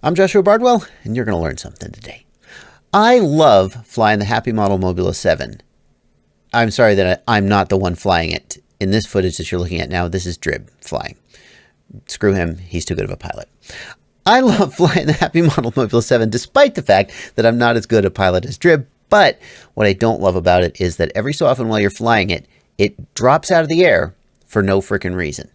I'm Joshua Bardwell, and you're going to learn something today. I love flying the Happymodel Mobula 7. I'm sorry that I'm not the one flying it. In this footage that you're looking at now, this is Drib flying. Screw him, he's too good of a pilot. I love flying the Happymodel Mobula 7 despite the fact that I'm not as good a pilot as Drib, but what I don't love about it is that every so often while you're flying it, it drops out of the air for no frickin' reason.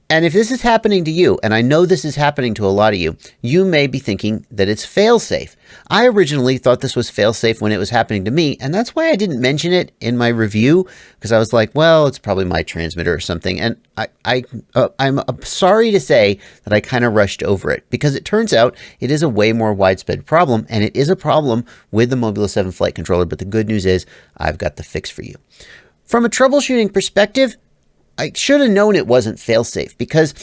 And if this is happening to you, and I know this is happening to a lot of you, you may be thinking that it's failsafe. I originally thought this was failsafe when it was happening to me, and that's why I didn't mention it in my review, because I was like, well, it's probably my transmitter or something. And I'm sorry to say that I kind of rushed over it, because it turns out it is a way more widespread problem, and it is a problem with the Mobula 7 flight controller. But the good news is I've got the fix for you. From a troubleshooting perspective, I should have known it wasn't failsafe, because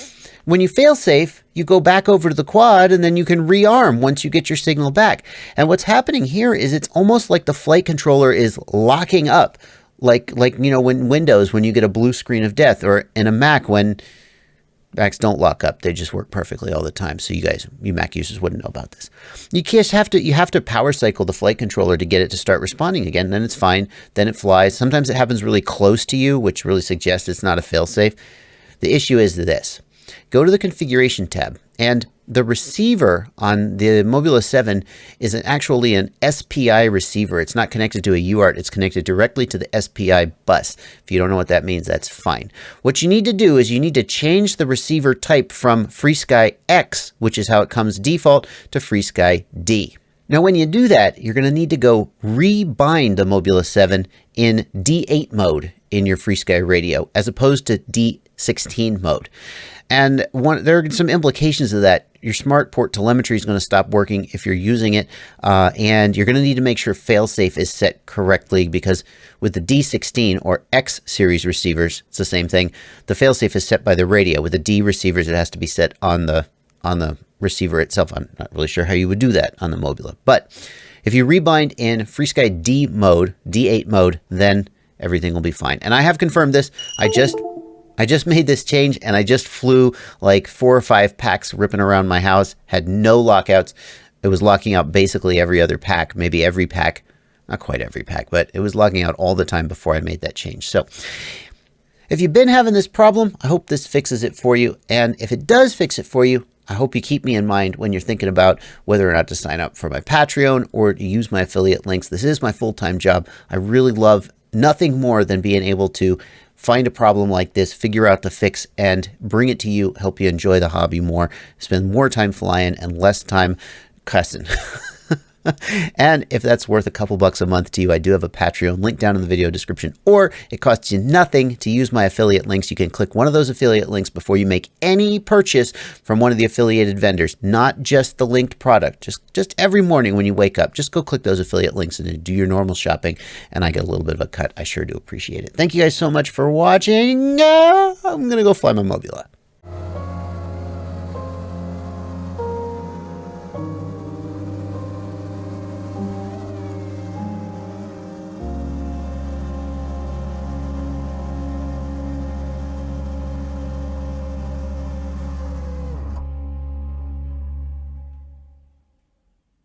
when you failsafe, you go back over to the quad and then you can rearm once you get your signal back. And what's happening here is it's almost like the flight controller is locking up, like you know, when Windows, when you get a blue screen of death, or in a Mac when Macs don't lock up, they just work perfectly all the time. So you Mac users wouldn't know about this. You have to power cycle the flight controller to get it to start responding again. Then it's fine. Then it flies. Sometimes it happens really close to you, which really suggests it's not a failsafe. The issue is this. Go to the configuration tab, and the receiver on the Mobula 7 is actually an SPI receiver. It's not connected to a UART. It's connected directly to the SPI bus. If you don't know what that means, that's fine. What you need to do is you need to change the receiver type from FreeSky X, which is how it comes default, to FreeSky D. Now, when you do that, you're going to need to go rebind the Mobula 7 in D8 mode in your FreeSky radio, as opposed to D16 mode. And there are some implications of that. Your smart port telemetry is going to stop working if you're using it, and you're going to need to make sure failsafe is set correctly, because with the D16 or X series receivers, it's the same thing. The failsafe is set by the radio. With the D receivers, it has to be set on the receiver itself. I'm not really sure how you would do that on the Mobula, but if you rebind in FreeSky D mode, D8 mode, then everything will be fine. And I have confirmed this. I just made this change, and I just flew like 4 or 5 packs ripping around my house, had no lockouts. It was locking out basically every other pack, maybe every pack, not quite every pack, but it was logging out all the time before I made that change. So if you've been having this problem, I hope this fixes it for you. And if it does fix it for you, I hope you keep me in mind when you're thinking about whether or not to sign up for my Patreon or to use my affiliate links. This is my full-time job. I really love nothing more than being able to find a problem like this, figure out the fix, and bring it to you, help you enjoy the hobby more, spend more time flying and less time cussing. And if that's worth a couple bucks a month to you, I do have a Patreon link down in the video description, or it costs you nothing to use my affiliate links. You can click one of those affiliate links before you make any purchase from one of the affiliated vendors, not just the linked product. Just every morning when you wake up, just go click those affiliate links and do your normal shopping, and I get a little bit of a cut. I sure do appreciate it. Thank you guys so much for watching. I'm going to go fly my Mobula.